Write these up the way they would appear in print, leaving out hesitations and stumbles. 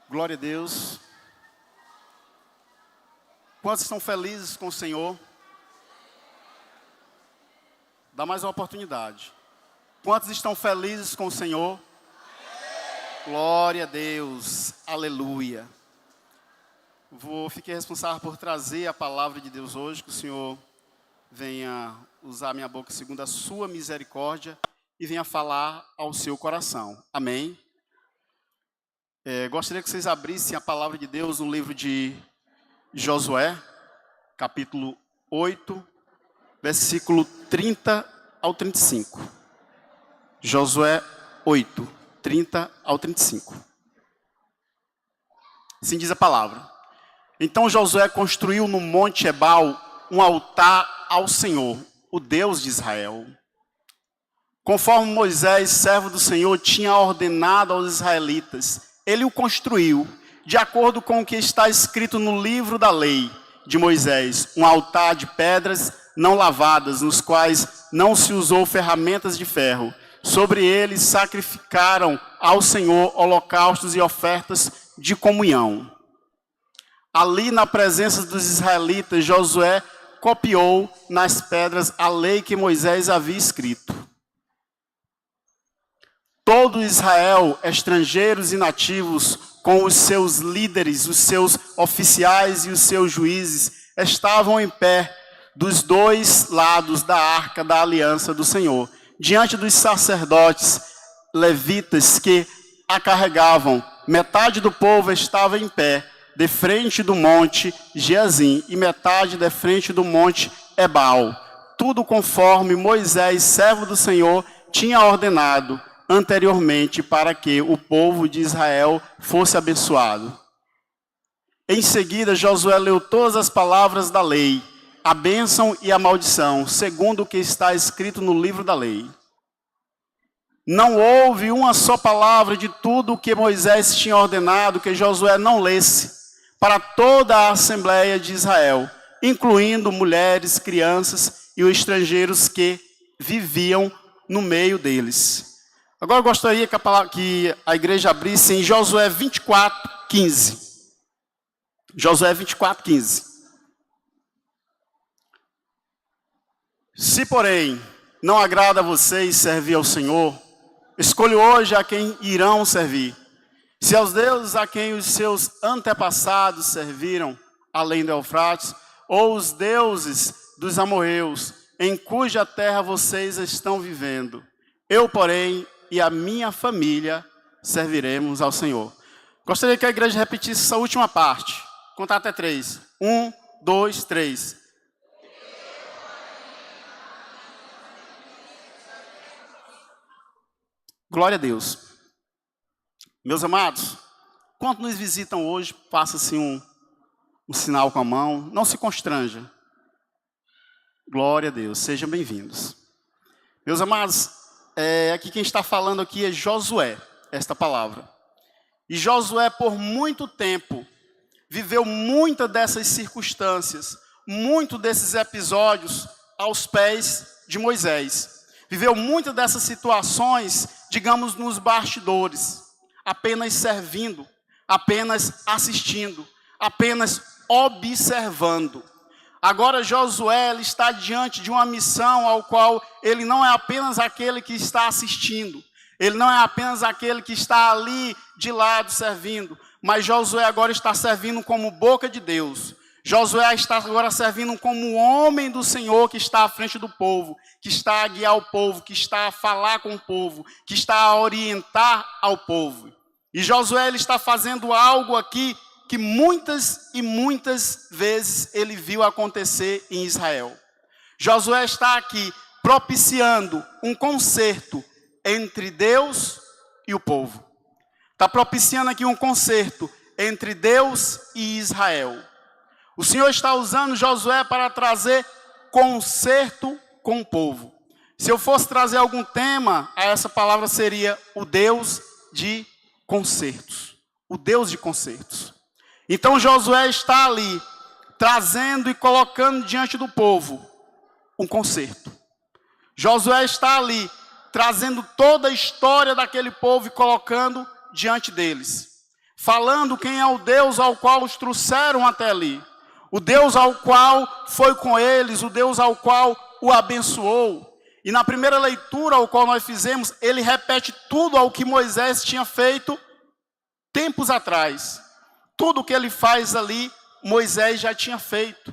Glória a Deus. Quantos estão felizes com o Senhor? Dá mais uma oportunidade. Quantos estão felizes com o Senhor? Glória a Deus. Aleluia. Fiquei responsável por trazer a palavra de Deus hoje, que o Senhor venha usar a minha boca segundo a sua misericórdia e venha falar ao seu coração. Amém? Gostaria que vocês abrissem a palavra de Deus no livro de Josué, capítulo 8, versículo 30 ao 35. Josué 8, 30 ao 35. Assim diz a palavra. Então Josué construiu no monte Ebal um altar ao Senhor, o Deus de Israel. Conforme Moisés, servo do Senhor, tinha ordenado aos israelitas, ele o construiu, de acordo com o que está escrito no livro da lei de Moisés, um altar de pedras não lavadas, nos quais não se usou ferramentas de ferro. Sobre ele sacrificaram ao Senhor holocaustos e ofertas de comunhão. Ali, na presença dos israelitas, Josué copiou nas pedras a lei que Moisés havia escrito. Todo Israel, estrangeiros e nativos, com os seus líderes, os seus oficiais e os seus juízes, estavam em pé dos dois lados da arca da aliança do Senhor, diante dos sacerdotes levitas que a carregavam. Metade do povo estava em pé, de frente do monte Geazim, e metade de frente do monte Ebal. Tudo conforme Moisés, servo do Senhor, tinha ordenado anteriormente para que o povo de Israel fosse abençoado. Em seguida, Josué leu todas as palavras da lei, a bênção e a maldição, segundo o que está escrito no livro da lei. Não houve uma só palavra de tudo o que Moisés tinha ordenado que Josué não lesse para toda a Assembleia de Israel, incluindo mulheres, crianças e os estrangeiros que viviam no meio deles. Agora eu gostaria que a igreja abrisse em Josué 24, 15. Josué 24, 15. Se, porém, não agrada a vocês servir ao Senhor, escolha hoje a quem irão servir. Se aos deuses a quem os seus antepassados serviram, além do Eufrates, ou os deuses dos amorreus, em cuja terra vocês estão vivendo. Eu, porém, e a minha família serviremos ao Senhor. Gostaria que a igreja repetisse essa última parte. Contar até 3. 1, 2, 3. Glória a Deus. Meus amados, quando nos visitam hoje, passa-se um sinal com a mão. Não se constranja. Glória a Deus. Sejam bem-vindos. Meus amados, aqui quem está falando aqui é Josué, esta palavra. E Josué, por muito tempo, viveu muitas dessas circunstâncias, muito desses episódios aos pés de Moisés. Viveu muitas dessas situações, digamos, nos bastidores, apenas servindo, apenas assistindo, apenas observando. Agora Josué ele está diante de uma missão ao qual ele não é apenas aquele que está assistindo, ele não é apenas aquele que está ali de lado servindo, mas Josué agora está servindo como boca de Deus. Josué está agora servindo como homem do Senhor que está à frente do povo, que está a guiar o povo, que está a falar com o povo, que está a orientar ao povo. E Josué ele está fazendo algo aqui que muitas e muitas vezes ele viu acontecer em Israel. Josué está aqui propiciando um concerto entre Deus e o povo. Está propiciando aqui um concerto entre Deus e Israel. O Senhor está usando Josué para trazer concerto com o povo. Se eu fosse trazer algum tema, a essa palavra seria o Deus de concertos. O Deus de concertos. Então Josué está ali, trazendo e colocando diante do povo um concerto. Josué está ali, trazendo toda a história daquele povo e colocando diante deles. falando quem é o Deus ao qual os trouxeram até ali, o Deus ao qual foi com eles, o Deus ao qual o abençoou. E na primeira leitura, ao qual nós fizemos, ele repete tudo ao que Moisés tinha feito tempos atrás. Tudo o que ele faz ali, Moisés já tinha feito.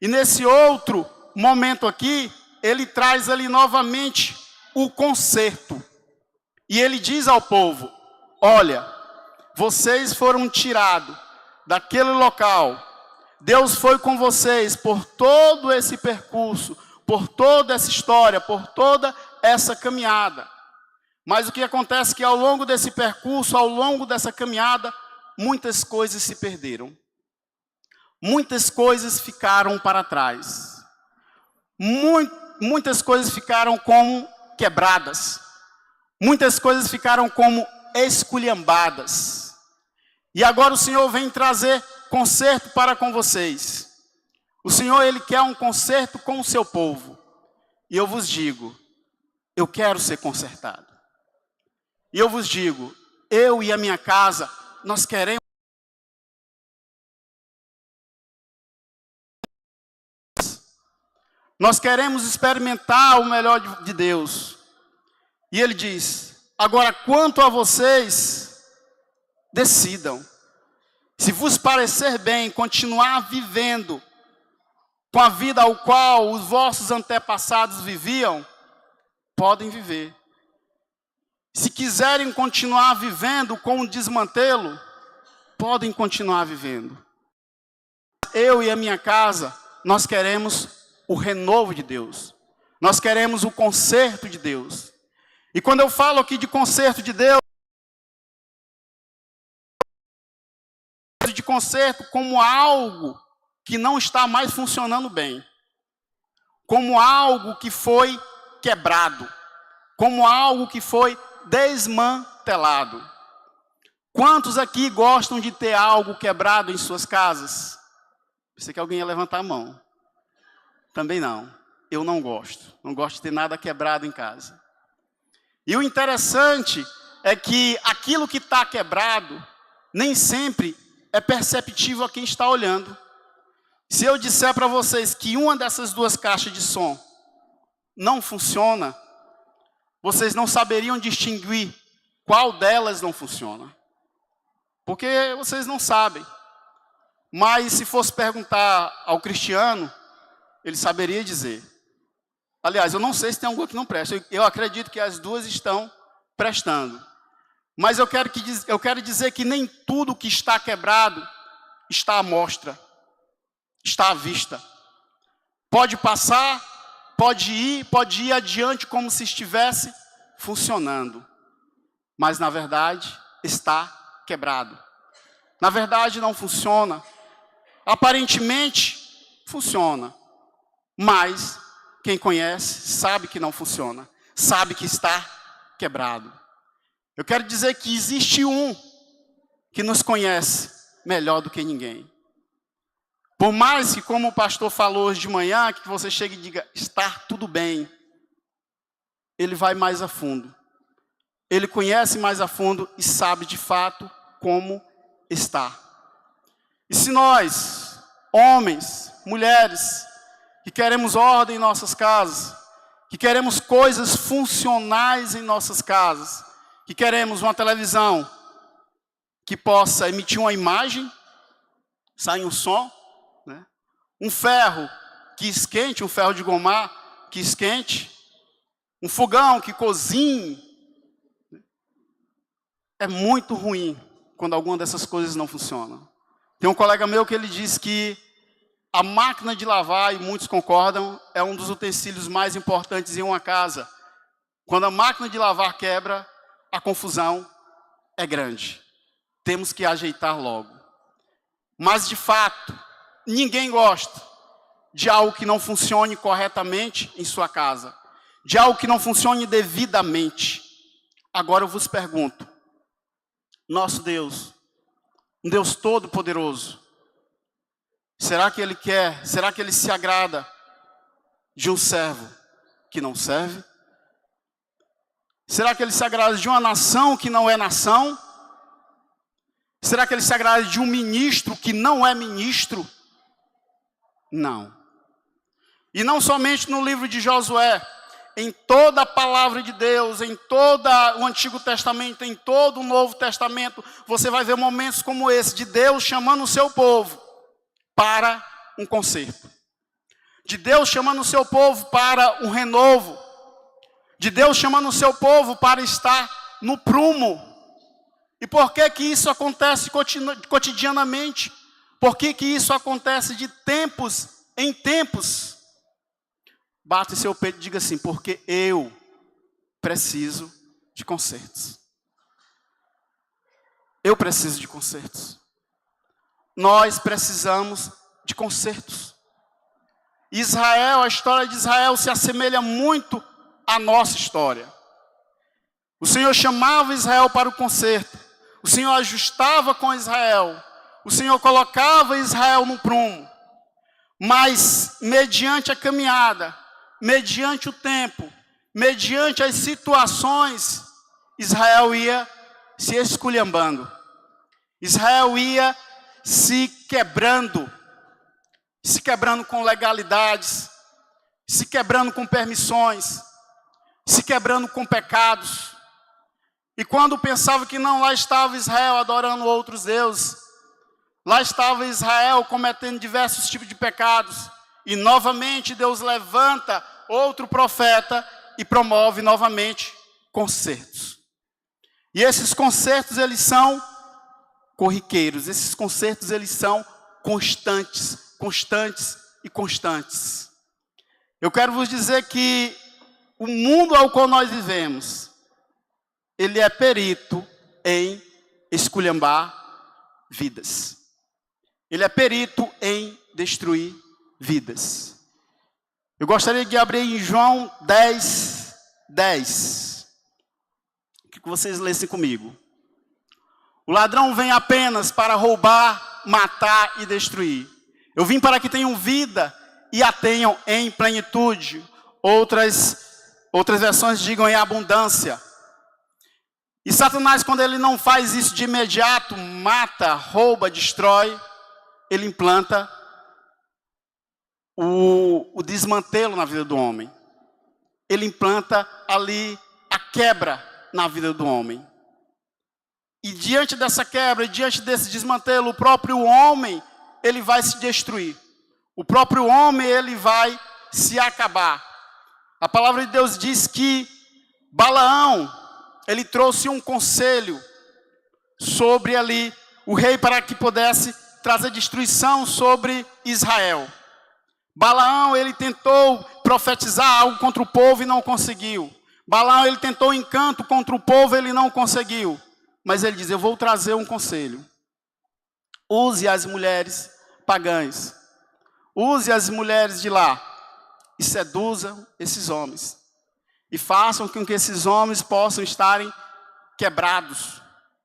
E nesse outro momento aqui, ele traz ali novamente o conserto. E ele diz ao povo: olha, vocês foram tirados daquele local. Deus foi com vocês por todo esse percurso, por toda essa história, por toda essa caminhada. Mas o que acontece é que ao longo desse percurso, ao longo dessa caminhada, muitas coisas se perderam. Muitas coisas ficaram para trás. Muitas coisas ficaram como quebradas. Muitas coisas ficaram como esculhambadas. E agora o Senhor vem trazer conserto para com vocês. O Senhor, Ele quer um conserto com o seu povo. E eu vos digo, eu quero ser consertado. E eu vos digo, eu e a minha casa, nós queremos. Nós queremos experimentar o melhor de Deus. E Ele diz: agora, quanto a vocês, decidam. Se vos parecer bem continuar vivendo com a vida ao qual os vossos antepassados viviam, podem viver. Se quiserem continuar vivendo com o desmantelo, podem continuar vivendo. Eu e a minha casa, nós queremos o renovo de Deus. Nós queremos o conserto de Deus. E quando eu falo aqui de conserto de Deus, de conserto como algo que não está mais funcionando bem, como algo que foi quebrado, como algo que foi desmantelado. Quantos aqui gostam de ter algo quebrado em suas casas? Pensei que alguém ia levantar a mão. Também não. Eu não gosto. Não gosto de ter nada quebrado em casa. E o interessante é que aquilo que está quebrado nem sempre é perceptível a quem está olhando. Se eu disser para vocês que uma dessas duas caixas de som não funciona, vocês não saberiam distinguir qual delas não funciona. Porque vocês não sabem. Mas se fosse perguntar ao Cristiano, ele saberia dizer. Aliás, eu não sei se tem alguma que não presta. Eu acredito que as duas estão prestando. Mas eu quero dizer que nem tudo que está quebrado está à mostra, está à vista. Pode passar, pode ir adiante como se estivesse funcionando. Mas na verdade está quebrado. Na verdade não funciona. Aparentemente funciona. Mas quem conhece sabe que não funciona. Sabe que está quebrado. Eu quero dizer que existe um que nos conhece melhor do que ninguém. Por mais que, como o pastor falou hoje de manhã, que você chegue e diga, está tudo bem. Ele vai mais a fundo. Ele conhece mais a fundo e sabe de fato como está. E se nós, homens, mulheres, que queremos ordem em nossas casas, que queremos coisas funcionais em nossas casas, que queremos uma televisão que possa emitir uma imagem, sair um som, né? Um ferro que esquente, um ferro de gomar que esquente, um fogão que cozinhe. É muito ruim quando alguma dessas coisas não funciona. Tem um colega meu que ele diz que a máquina de lavar, e muitos concordam, é um dos utensílios mais importantes em uma casa. Quando a máquina de lavar quebra, a confusão é grande. Temos que ajeitar logo. Mas, de fato, ninguém gosta de algo que não funcione corretamente em sua casa. De algo que não funcione devidamente. Agora eu vos pergunto. Nosso Deus, um Deus todo-poderoso, será que Ele se agrada de um servo que não serve? Será que Ele se agrada de uma nação que não é nação? Será que ele se agrada de um ministro que não é ministro? Não. E não somente no livro de Josué, em toda a palavra de Deus, em todo o Antigo Testamento, em todo o Novo Testamento, você vai ver momentos como esse, de Deus chamando o seu povo para um conserto. De Deus chamando o seu povo para um renovo. De Deus chamando o seu povo para estar no prumo. E por que que isso acontece cotidianamente? Por que que isso acontece de tempos em tempos? Bate seu peito e diga assim: porque eu preciso de consertos. Eu preciso de consertos. Nós precisamos de consertos. Israel, a história de Israel se assemelha muito à nossa história. O Senhor chamava Israel para o conserto. O Senhor ajustava com Israel. O Senhor colocava Israel no prumo. Mas, mediante a caminhada, mediante o tempo, mediante as situações, Israel ia se esculhambando. Israel ia se quebrando com legalidades, se quebrando com permissões, se quebrando com pecados. E quando pensava que não, lá estava Israel adorando outros deuses, lá estava Israel cometendo diversos tipos de pecados. E novamente Deus levanta outro profeta e promove novamente consertos. E esses consertos, eles são corriqueiros. Esses consertos, eles são constantes, constantes e constantes. Eu quero vos dizer que o mundo ao qual nós vivemos, ele é perito em esculhambar vidas. Ele é perito em destruir vidas. Eu gostaria de abrir em João 10, 10. Que vocês lessem comigo. O ladrão vem apenas para roubar, matar e destruir. Eu vim para que tenham vida e a tenham em plenitude. Outras versões digam em abundância. E Satanás, quando ele não faz isso de imediato, mata, rouba, destrói, ele implanta o desmantelo na vida do homem. Ele implanta ali a quebra na vida do homem. E diante dessa quebra, diante desse desmantelo, o próprio homem, ele vai se destruir. O próprio homem, ele vai se acabar. A palavra de Deus diz que Balaão, ele trouxe um conselho sobre ali o rei para que pudesse trazer destruição sobre Israel. Balaão, ele tentou profetizar algo contra o povo e não conseguiu. Balaão, ele tentou encanto contra o povo, ele não conseguiu. Mas ele diz: eu vou trazer um conselho. Use as mulheres pagãs. Use as mulheres de lá. E seduzam esses homens. E façam com que esses homens possam estarem quebrados.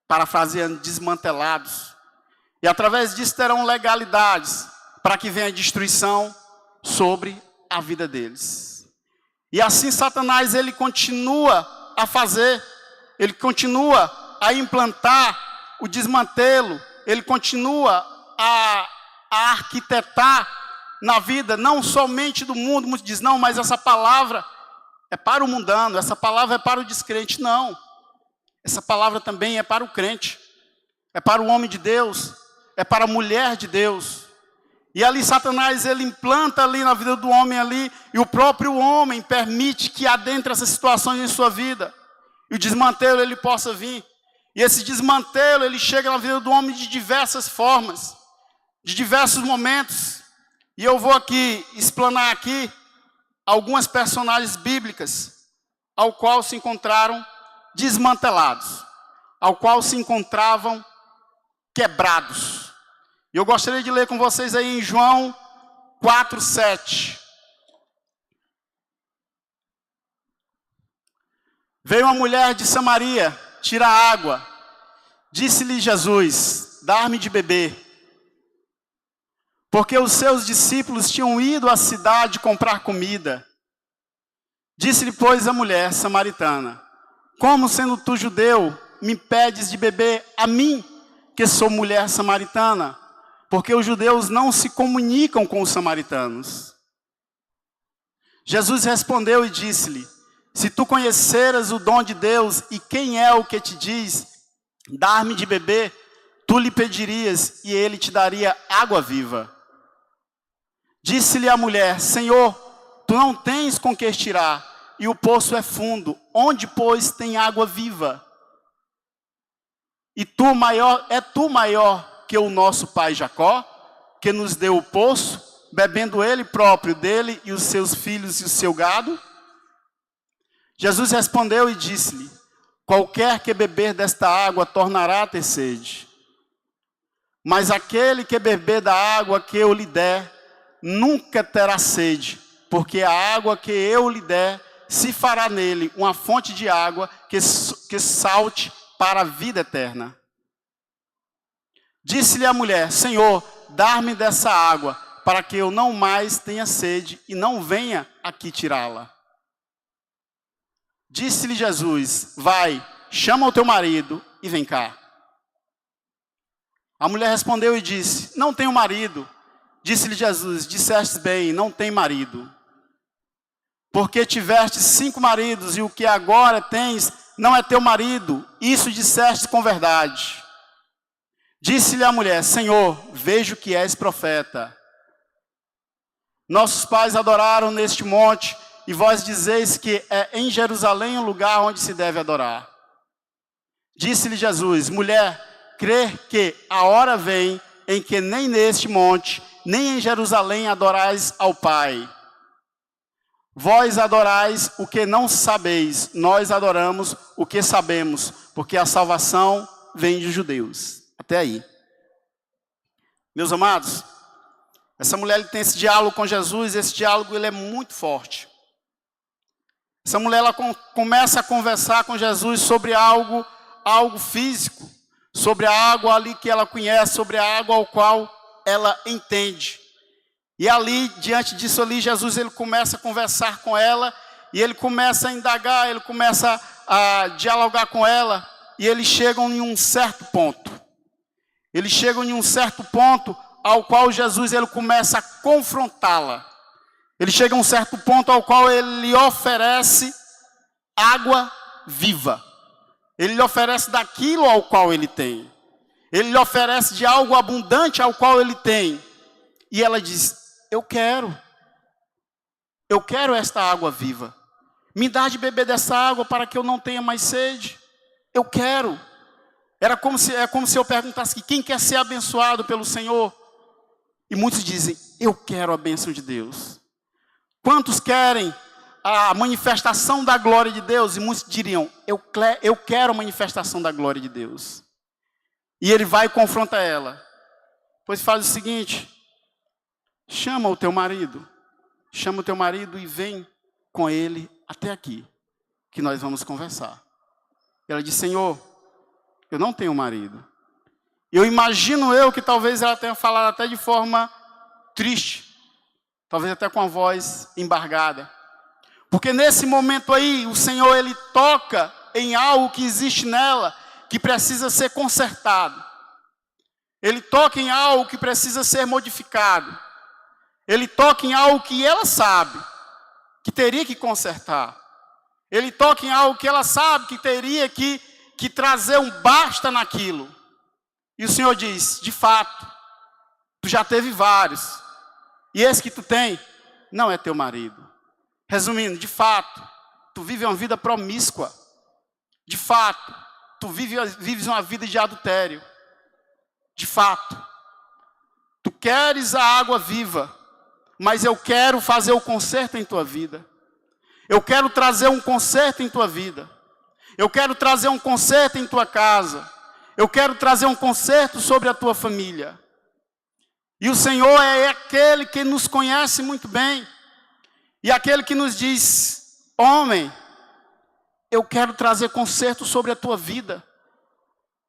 Parafraseando, desmantelados. E através disso terão legalidades para que venha destruição sobre a vida deles. E assim Satanás, ele continua a fazer, ele continua a implantar o desmantelo, ele continua a arquitetar na vida, não somente do mundo. Muitos dizem: não, mas essa palavra é para o mundano, essa palavra é para o descrente. Não, essa palavra também é para o crente, é para o homem de Deus, é para a mulher de Deus. E ali Satanás, ele implanta ali na vida do homem ali, e o próprio homem permite que adentre essas situações em sua vida. E o desmantelo, ele possa vir. E esse desmantelo, ele chega na vida do homem de diversas formas, de diversos momentos. E eu vou aqui explanar aqui algumas personagens bíblicas, ao qual se encontraram desmantelados, ao qual se encontravam quebrados. E eu gostaria de ler com vocês aí em João 4, 7. Veio uma mulher de Samaria tirar água. Disse-lhe Jesus: dar-me de beber. Porque os seus discípulos tinham ido à cidade comprar comida. Disse-lhe, pois, a mulher samaritana: como, sendo tu judeu, me pedes de beber a mim, que sou mulher samaritana, porque os judeus não se comunicam com os samaritanos. Jesus respondeu e disse-lhe: se tu conheceras o dom de Deus e quem é o que te diz, dar-me de beber, tu lhe pedirias e ele te daria água viva. Disse-lhe a mulher: Senhor, tu não tens com que tirar, e o poço é fundo. Onde, pois, tem água viva? E tu maior que o nosso pai Jacó, que nos deu o poço, bebendo ele próprio dele e os seus filhos e o seu gado? Jesus respondeu e disse-lhe: qualquer que beber desta água tornará a ter sede. Mas aquele que beber da água que eu lhe der, nunca terá sede, porque a água que eu lhe der se fará nele uma fonte de água que salte para a vida eterna. Disse-lhe a mulher: Senhor, dá-me dessa água, para que eu não mais tenha sede e não venha aqui tirá-la. Disse-lhe Jesus: vai, chama o teu marido e vem cá. A mulher respondeu e disse: não tenho marido. Disse-lhe Jesus: disseste bem, não tem marido. Porque tiveste 5 maridos e o que agora tens não é teu marido. Isso disseste com verdade. Disse-lhe a mulher: Senhor, vejo que és profeta. Nossos pais adoraram neste monte, e vós dizeis que é em Jerusalém o lugar onde se deve adorar. Disse-lhe Jesus: mulher, crê que a hora vem em que nem neste monte, nem em Jerusalém adorais ao Pai. Vós adorais o que não sabeis, nós adoramos o que sabemos, porque a salvação vem dos judeus. Até aí. Meus amados, essa mulher tem esse diálogo com Jesus, esse diálogo ele é muito forte. Essa mulher ela começa a conversar com Jesus sobre algo físico, sobre a água ali que ela conhece, sobre a água ao qual ela entende. E ali, diante disso ali, Jesus ele começa a conversar com ela, e ele começa a indagar, ele começa a dialogar com ela, e eles chegam em um certo ponto. Eles chegam em um certo ponto ao qual Jesus ele começa a confrontá-la. Ele chega a um certo ponto ao qual ele lhe oferece água viva. Ele lhe oferece daquilo ao qual ele tem. Ele lhe oferece de algo abundante ao qual ele tem. E ela diz: eu quero esta água viva. Me dá de beber dessa água para que eu não tenha mais sede. Eu quero. É como se eu perguntasse: quem quer ser abençoado pelo Senhor? E muitos dizem: eu quero a bênção de Deus. Quantos querem a manifestação da glória de Deus? E muitos diriam: eu quero a manifestação da glória de Deus. E ele vai e confronta ela. Pois faz o seguinte: chama o teu marido e vem com ele até aqui, que nós vamos conversar. Ela diz: Senhor, eu não tenho marido. Eu imagino que talvez ela tenha falado até de forma triste, talvez até com a voz embargada. Porque nesse momento aí, o Senhor ele toca em algo que existe nela, que precisa ser consertado. Ele toca em algo que precisa ser modificado. Ele toca em algo que ela sabe, que teria que consertar. Ele toca em algo que ela sabe, que teria que trazer um basta naquilo. E o Senhor diz: de fato, tu já teve vários. E esse que tu tem, não é teu marido. Resumindo, de fato, tu vives uma vida promíscua. De fato, tu vives uma vida de adultério. De fato, tu queres a água viva, mas eu quero fazer o conserto em tua vida. Eu quero trazer um conserto em tua vida. Eu quero trazer um conserto em tua casa. Eu quero trazer um conserto sobre a tua família. E o Senhor é aquele que nos conhece muito bem. E aquele que nos diz: homem, eu quero trazer conserto sobre a tua vida.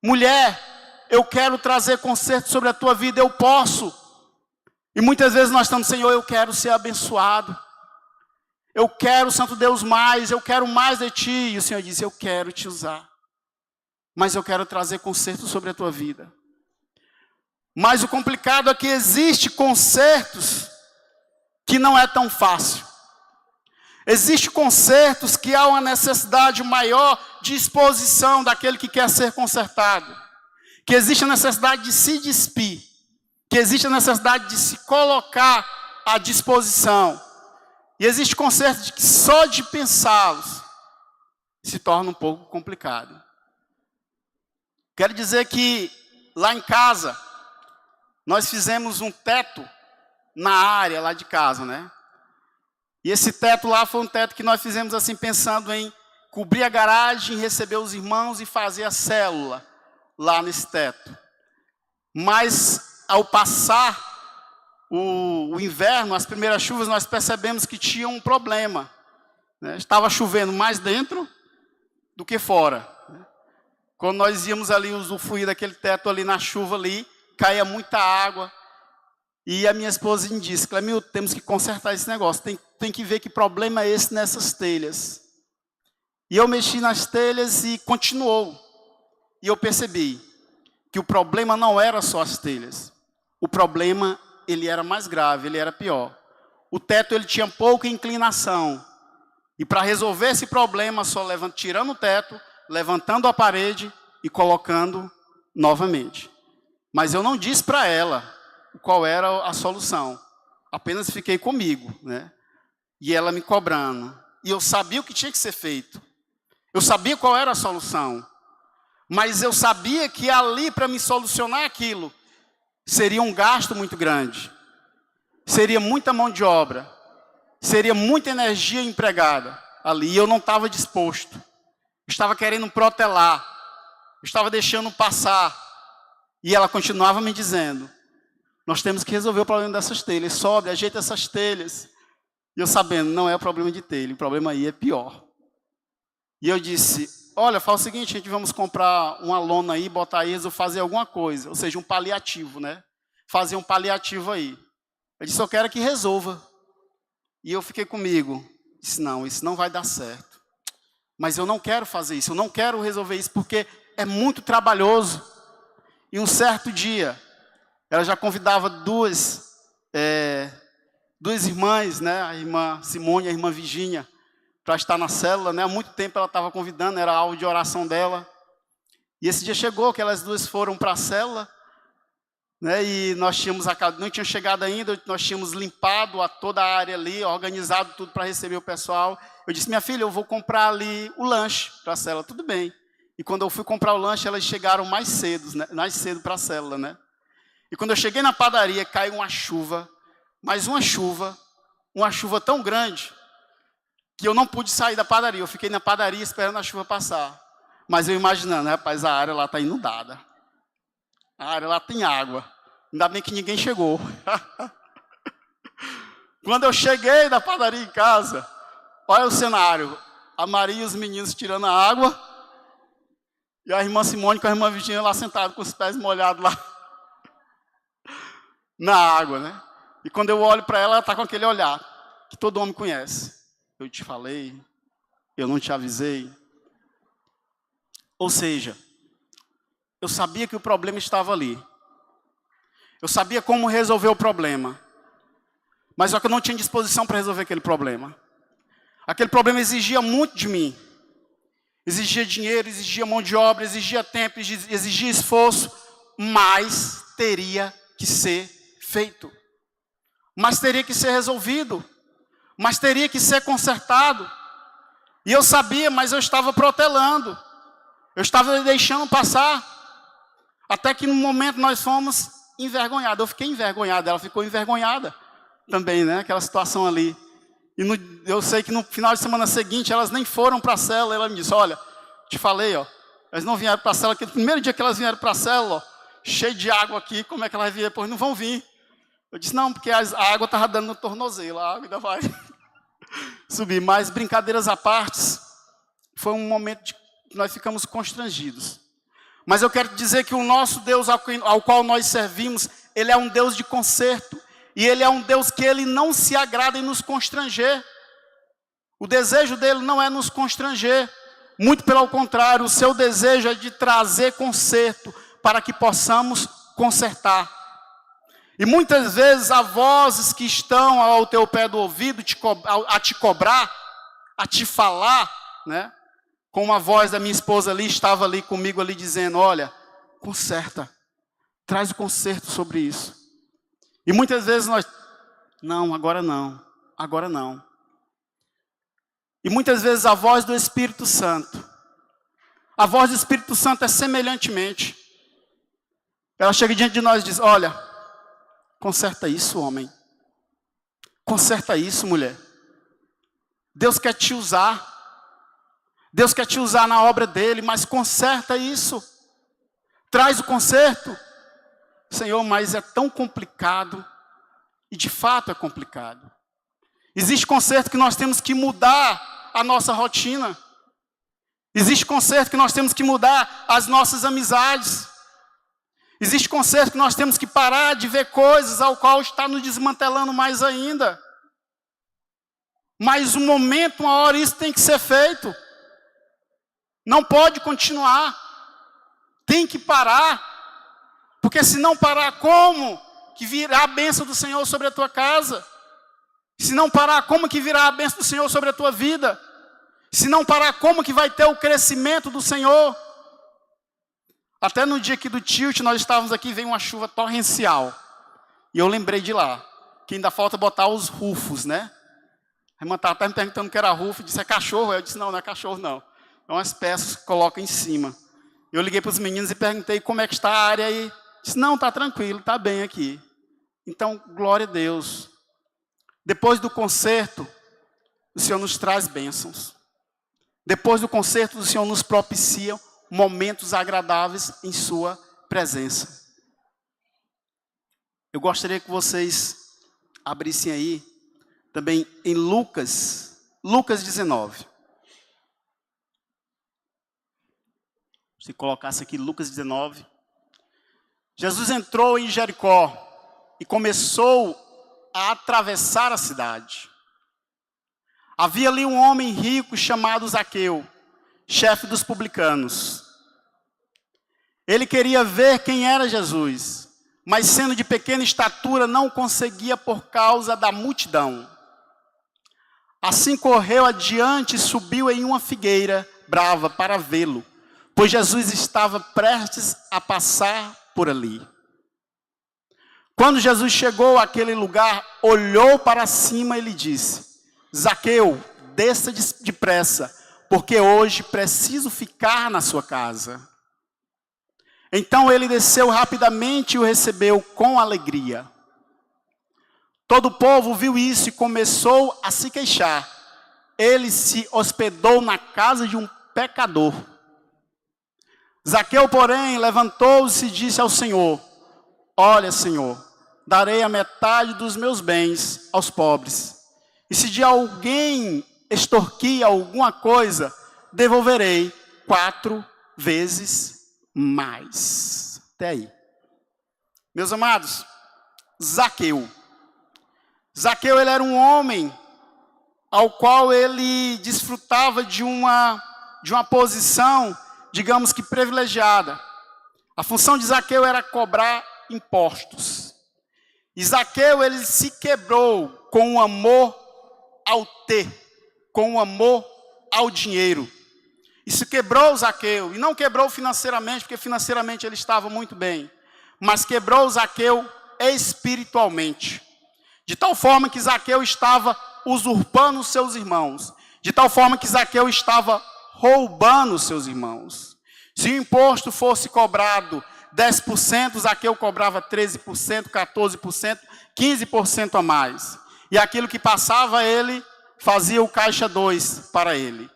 Mulher, eu quero trazer conserto sobre a tua vida, eu posso. E muitas vezes nós estamos: Senhor, eu quero ser abençoado. Eu quero, Santo Deus, mais, eu quero mais de Ti. E o Senhor diz: eu quero te usar. Mas eu quero trazer conserto sobre a tua vida. Mas o complicado é que existe consertos que não é tão fácil. Existem consertos que há uma necessidade maior de exposição daquele que quer ser consertado. Que existe a necessidade de se despir. Que existe a necessidade de se colocar à disposição. E existe consertos que só de pensá-los se torna um pouco complicado. Quero dizer que lá em casa, nós fizemos um teto na área lá de casa, né? E esse teto lá foi um teto que nós fizemos assim, pensando em cobrir a garagem, receber os irmãos e fazer a célula lá nesse teto. Mas, ao passar o inverno, as primeiras chuvas, nós percebemos que tinha um problema, né? Estava chovendo mais dentro do que fora. Quando nós íamos ali usufruir daquele teto ali na chuva ali, caía muita água. E a minha esposa me disse, Clemil, temos que consertar esse negócio, tem que ver que problema é esse nessas telhas. E eu mexi nas telhas e continuou. E eu percebi que o problema não era só as telhas. O problema, ele era mais grave, ele era pior. O teto, ele tinha pouca inclinação. E para resolver esse problema, só tirando o teto, levantando a parede e colocando novamente. Mas eu não disse para ela qual era a solução. Apenas fiquei comigo, né? E ela me cobrando. E eu sabia o que tinha que ser feito. Eu sabia qual era a solução. Mas eu sabia que ali, para me solucionar aquilo, seria um gasto muito grande. Seria muita mão de obra. Seria muita energia empregada ali. E eu não estava disposto. Estava querendo protelar. Estava deixando passar. E ela continuava me dizendo, nós temos que resolver o problema dessas telhas. Sobe, ajeita essas telhas. E eu sabendo, não é o problema de telha, o problema aí é pior. E eu disse, olha, fala o seguinte, a gente vamos comprar uma lona aí, botar aí, ou fazer alguma coisa. Ou seja, um paliativo, né? Fazer um paliativo aí. Eu disse, eu quero que resolva. E eu fiquei comigo. Disse, não, isso não vai dar certo. Mas eu não quero fazer isso, eu não quero resolver isso, porque é muito trabalhoso. E um certo dia, ela já convidava duas irmãs, né? A irmã Simone e a irmã Virgínia, para estar na célula, né? Há muito tempo ela estava convidando, era alvo de oração dela. E esse dia chegou, que elas duas foram para a célula, né? E nós tínhamos não tinha chegado ainda, nós tínhamos limpado toda a área ali, organizado tudo para receber o pessoal. Eu disse, minha filha, eu vou comprar ali o lanche para a célula, tudo bem. E quando eu fui comprar o lanche, elas chegaram mais cedo, né? Mais cedo para a célula, né? E quando eu cheguei na padaria, caiu uma chuva, mais uma chuva tão grande, que eu não pude sair da padaria. Eu fiquei na padaria esperando a chuva passar. Mas eu imaginando, rapaz, a área lá está inundada. A área lá tem água. Ainda bem que ninguém chegou. Quando eu cheguei da padaria em casa, olha o cenário. A Maria e os meninos tirando a água. E a irmã Simone com a irmã Virgínia lá sentada com os pés molhados lá. Na água, né? E quando eu olho para ela, ela está com aquele olhar que todo homem conhece. Eu te falei, eu não te avisei. Ou seja, eu sabia que o problema estava ali. Eu sabia como resolver o problema. Mas só que eu não tinha disposição para resolver aquele problema. Aquele problema exigia muito de mim. Exigia dinheiro, exigia mão de obra, exigia tempo, exigia esforço. Mas teria que ser feito. Mas teria que ser resolvido. Mas teria que ser consertado. E eu sabia, mas eu estava protelando. Eu estava deixando passar. Até que no momento nós fomos envergonhados. Eu fiquei envergonhado, ela ficou envergonhada também, né? Aquela situação ali. E eu sei que no final de semana seguinte, elas nem foram para a célula. Ela me disse, olha, te falei, ó, elas não vieram para a célula, que no primeiro dia que elas vieram para a célula, ó, cheio de água aqui, como é que elas vieram? Depois não vão vir. Eu disse, não, porque a água estava dando no tornozelo, a água ainda vai subir. Mas brincadeiras à parte, foi um momento que nós ficamos constrangidos. Mas eu quero dizer que o nosso Deus ao qual nós servimos, Ele é um Deus de conserto. E Ele é um Deus que Ele não se agrada em nos constranger. O desejo dEle não é nos constranger. Muito pelo contrário, o seu desejo é de trazer conserto para que possamos consertar. E muitas vezes há vozes que estão ao teu pé do ouvido a te cobrar, a te falar, né? Como a voz da minha esposa ali estava ali comigo ali dizendo, olha, conserta, traz o conserto sobre isso. E muitas vezes nós, não, agora não, agora não. E muitas vezes a voz do Espírito Santo, a voz do Espírito Santo é semelhantemente. Ela chega diante de nós e diz, olha, conserta isso, homem. Conserta isso, mulher. Deus quer te usar. Deus quer te usar na obra dele, mas conserta isso. Traz o conserto. Senhor, mas é tão complicado. E de fato é complicado. Existe conserto que nós temos que mudar a nossa rotina. Existe conserto que nós temos que mudar as nossas amizades. Existe conserto que nós temos que parar de ver coisas ao qual está nos desmantelando mais ainda. Mas um momento, uma hora, isso tem que ser feito. Não pode continuar. Tem que parar. Porque se não parar, como que virá a bênção do Senhor sobre a tua casa? Se não parar, como que virá a bênção do Senhor sobre a tua vida? Se não parar, como que vai ter o crescimento do Senhor? Até no dia aqui do tilt, nós estávamos aqui, veio uma chuva torrencial. E eu lembrei de lá, que ainda falta botar os rufos, né? A irmã estava me perguntando o que era rufo, disse, é cachorro? Eu disse, não, não é cachorro não. É umas peças que colocam em cima. Eu liguei para os meninos e perguntei como é que está a área aí. Disse, não, está tranquilo, está bem aqui. Então, glória a Deus. Depois do concerto, o Senhor nos traz bênçãos. Depois do concerto, o Senhor nos propicia momentos agradáveis em sua presença. Eu gostaria que vocês abrissem aí também em Lucas 19. Se colocasse aqui Lucas 19. Jesus entrou em Jericó e começou a atravessar a cidade. Havia ali um homem rico chamado Zaqueu, chefe dos publicanos. Ele queria ver quem era Jesus, mas sendo de pequena estatura, não conseguia por causa da multidão. Assim correu adiante e subiu em uma figueira brava para vê-lo, pois Jesus estava prestes a passar por ali. Quando Jesus chegou àquele lugar, olhou para cima e lhe disse, Zaqueu, desça depressa, porque hoje preciso ficar na sua casa. Então ele desceu rapidamente e o recebeu com alegria. Todo o povo viu isso e começou a se queixar. Ele se hospedou na casa de um pecador. Zaqueu, porém, levantou-se e disse ao Senhor, olha, Senhor, darei a metade dos meus bens aos pobres. E se de alguém extorquir alguma coisa, devolverei 4 vezes mais. Até aí. Meus amados, Zaqueu. Zaqueu, ele era um homem ao qual ele desfrutava de uma posição, digamos que privilegiada. A função de Zaqueu era cobrar impostos. E Zaqueu, ele se quebrou com o amor ao ter, com o amor ao dinheiro. Isso quebrou Zaqueu, e não quebrou financeiramente, porque financeiramente ele estava muito bem, mas quebrou Zaqueu espiritualmente. De tal forma que Zaqueu estava usurpando os seus irmãos, de tal forma que Zaqueu estava roubando os seus irmãos. Se o imposto fosse cobrado 10%, Zaqueu cobrava 13%, 14%, 15% a mais. E aquilo que passava, ele fazia o caixa 2 para ele.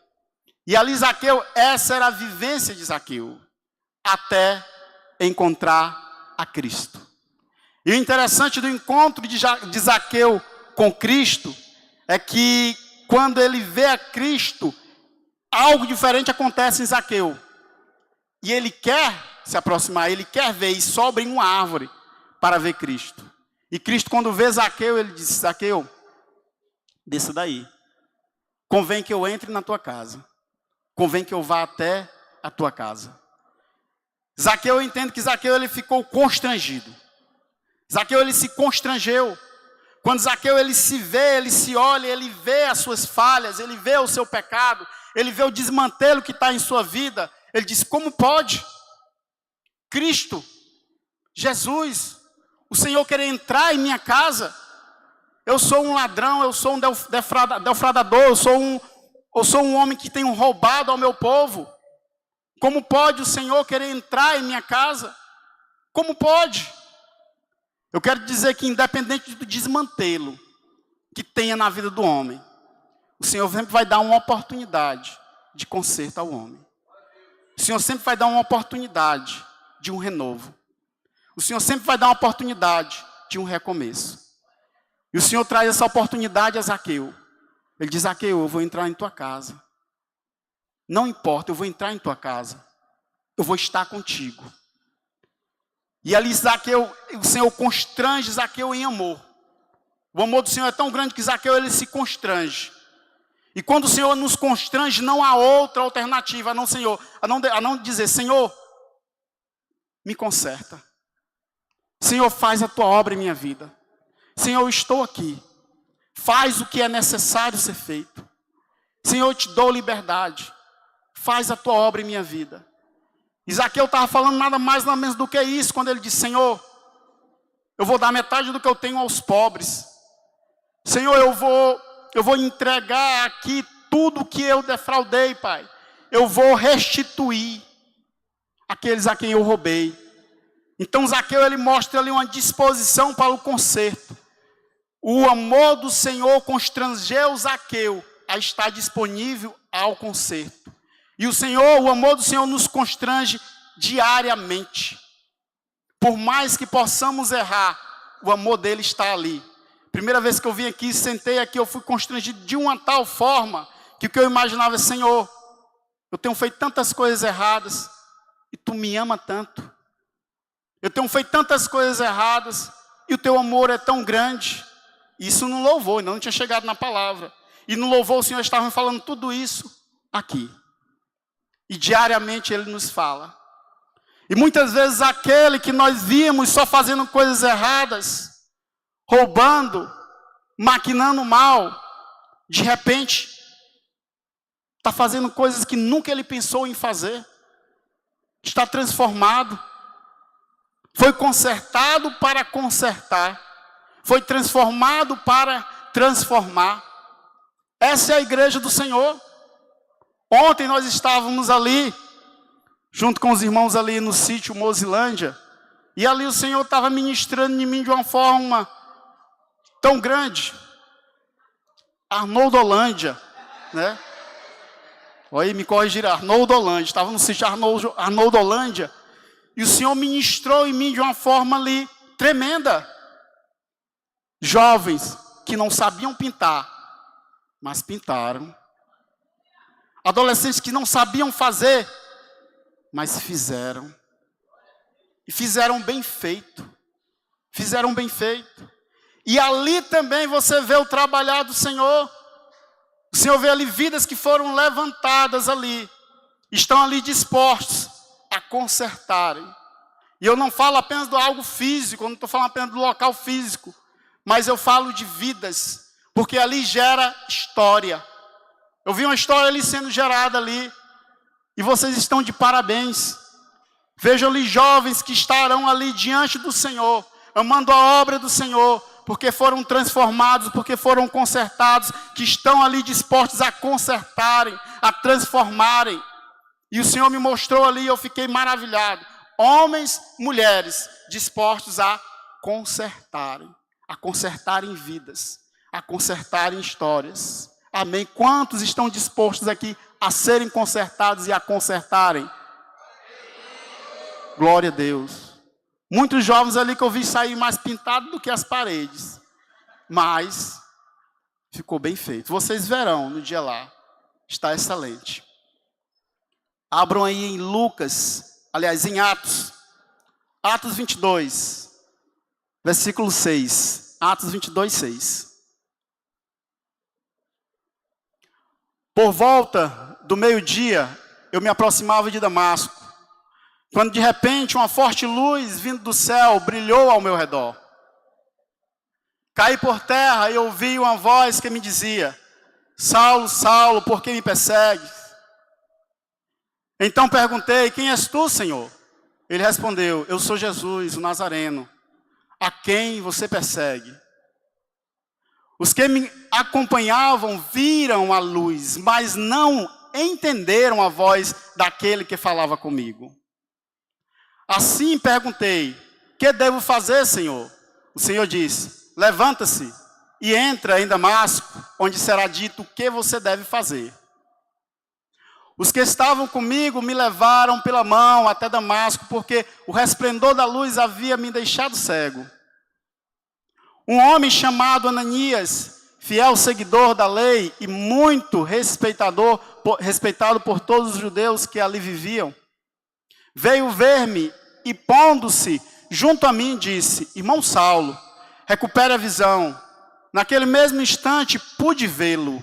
E ali Zaqueu, essa era a vivência de Zaqueu, até encontrar a Cristo. E o interessante do encontro de Zaqueu com Cristo, é que quando ele vê a Cristo, algo diferente acontece em Zaqueu. E ele quer se aproximar, ele quer ver, e sobe em uma árvore para ver Cristo. E Cristo, quando vê Zaqueu, ele diz, Zaqueu, desça daí. Convém que eu entre na tua casa. Convém que eu vá até a tua casa. Zaqueu, eu entendo que Zaqueu ele ficou constrangido. Zaqueu, ele se constrangeu. Quando Zaqueu, ele se vê, ele se olha, ele vê as suas falhas, ele vê o seu pecado, ele vê o desmantelo que está em sua vida. Ele diz, como pode? Cristo, Jesus, o Senhor querer entrar em minha casa? Eu sou um ladrão, eu sou um defraudador, eu sou um homem que tenho roubado ao meu povo. Como pode o Senhor querer entrar em minha casa? Como pode? Eu quero dizer que independente do desmantelo que tenha na vida do homem, o Senhor sempre vai dar uma oportunidade de conserto ao homem. O Senhor sempre vai dar uma oportunidade de um renovo. O Senhor sempre vai dar uma oportunidade de um recomeço. E o Senhor traz essa oportunidade a Zaqueu. Ele diz, Zaqueu, eu vou entrar em tua casa. Não importa, eu vou entrar em tua casa. Eu vou estar contigo. E ali Zaqueu, o Senhor constrange Zaqueu em amor. O amor do Senhor é tão grande que Zaqueu, ele se constrange. E quando o Senhor nos constrange, não há outra alternativa a não dizer, Senhor, me conserta. Senhor, faz a tua obra em minha vida. Senhor, eu estou aqui. Faz o que é necessário ser feito. Senhor, eu te dou liberdade. Faz a tua obra em minha vida. E Zaqueu estava falando nada mais nada menos do que isso, quando ele disse, Senhor, eu vou dar metade do que eu tenho aos pobres. Senhor, eu vou entregar aqui tudo que eu defraudei, Pai. Eu vou restituir aqueles a quem eu roubei. Então Zaqueu, ele mostra ali uma disposição para o conserto. O amor do Senhor constrangeu Zaqueu a estar disponível ao conserto. E o amor do Senhor nos constrange diariamente. Por mais que possamos errar, o amor dele está ali. Primeira vez que eu vim aqui, sentei aqui, eu fui constrangido de uma tal forma, que o que eu imaginava é, Senhor, eu tenho feito tantas coisas erradas, e tu me ama tanto. Eu tenho feito tantas coisas erradas, e o teu amor é tão grande. Isso no louvor, ainda não tinha chegado na palavra. E no louvor o Senhor estava me falando tudo isso aqui. E diariamente Ele nos fala. E muitas vezes aquele que nós víamos só fazendo coisas erradas, roubando, maquinando mal, de repente, está fazendo coisas que nunca ele pensou em fazer. Está transformado. Foi consertado para consertar. Foi transformado para transformar. Essa é a igreja do Senhor. Ontem nós estávamos ali, junto com os irmãos ali no sítio Mozilândia, e ali o Senhor estava ministrando em mim de uma forma tão grande. Arnoldolândia, né? Olha aí, me corrigiram, Arnoldolândia. Estava no sítio Arnoldolândia, e o Senhor ministrou em mim de uma forma ali tremenda. Jovens que não sabiam pintar, mas pintaram. Adolescentes que não sabiam fazer, mas fizeram. E fizeram bem feito. Fizeram bem feito. E ali também você vê o trabalhar do Senhor. O Senhor vê ali vidas que foram levantadas ali. Estão ali dispostos a consertarem. E eu não falo apenas de algo físico, eu não estou falando apenas do local físico. Mas eu falo de vidas. Porque ali gera história. Eu vi uma história ali sendo gerada ali. E vocês estão de parabéns. Vejam ali jovens que estarão ali diante do Senhor, amando a obra do Senhor, porque foram transformados, porque foram consertados, que estão ali dispostos a consertarem, a transformarem. E o Senhor me mostrou ali e eu fiquei maravilhado. Homens, mulheres, dispostos a consertarem vidas, a consertarem histórias. Amém? Quantos estão dispostos aqui a serem consertados e a consertarem? Glória a Deus. Muitos jovens ali que eu vi sair mais pintado do que as paredes. Mas ficou bem feito. Vocês verão no dia lá. Está excelente. Abram aí em em Atos. Atos 22. Versículo 6. Atos 22, 6. Por volta do meio-dia, eu me aproximava de Damasco, quando de repente uma forte luz vindo do céu brilhou ao meu redor. Caí por terra e ouvi uma voz que me dizia: Saulo, Saulo, por que me persegues? Então perguntei: quem és tu, Senhor? Ele respondeu: eu sou Jesus, o Nazareno, a quem você persegue. Os que me acompanhavam viram a luz, mas não entenderam a voz daquele que falava comigo. Assim perguntei: que devo fazer, Senhor? O Senhor disse: levanta-se e entra em Damasco, onde será dito o que você deve fazer. Os que estavam comigo me levaram pela mão até Damasco, porque o resplendor da luz havia me deixado cego. Um homem chamado Ananias, fiel seguidor da lei e muito respeitado por todos os judeus que ali viviam, veio ver-me e, pondo-se junto a mim, disse: irmão Saulo, recupere a visão. Naquele mesmo instante pude vê-lo.